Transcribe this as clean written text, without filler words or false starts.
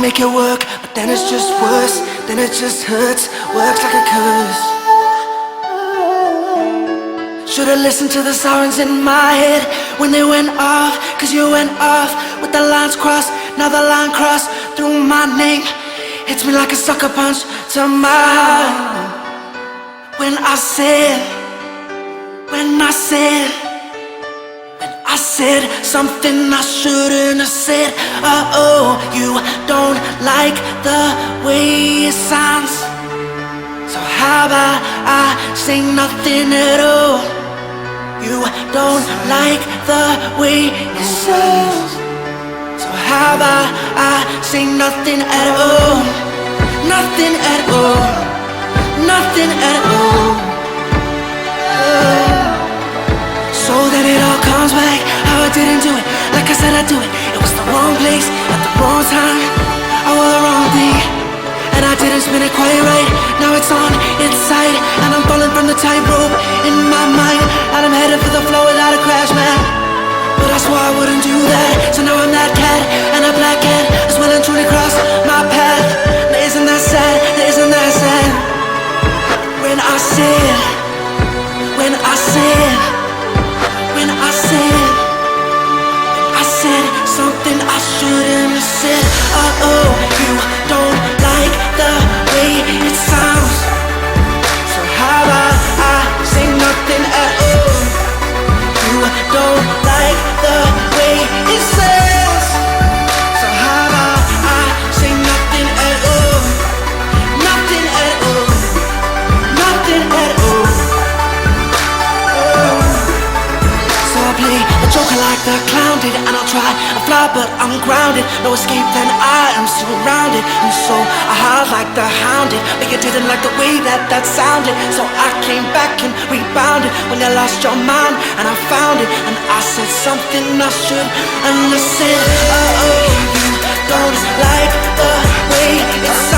make it work, but then it's just worse. Then it just hurts, works like a curse. Should've listened to the sirens in my head when they went off, cause you went off with the lines crossed. Now the line crossed through my name, hits me like a sucker punch to my heart. When I said something I shouldn't have said. Oh, you don't like the way it sounds, so how about I say nothing at all? You don't like the way it sounds, so how about I say nothing at all? Nothing at all. Nothing at all. So then it all comes back, how I didn't do it like I said I'd do it. It was the wrong place at the wrong time, I wore the wrong thing, and I didn't spin it quite right. Now it's on its side, and I'm falling from the tightrope in my mind, and I'm headed for the floor without a crash, man. But I swore I wouldn't do that, so now I'm that cat, and a black cat is when I'm trying to cross my path. Now isn't that sad? Now isn't that sad? When I said something I shouldn't have said. Oh, you don't like the way it sounds, so how about I say nothing at all? You don't like the way it sounds, so how about I say nothing at all? Nothing at all. Nothing at all. So I play a joker like the clown did, and I'll try to fly but I'm grounded. No escape, then I am surrounded, and so I howled like the hounded, but you didn't like the way that sounded, so I came back and rebounded when you lost your mind, and I found it, and I said something I should, and I said, oh, you don't like the way it sounds.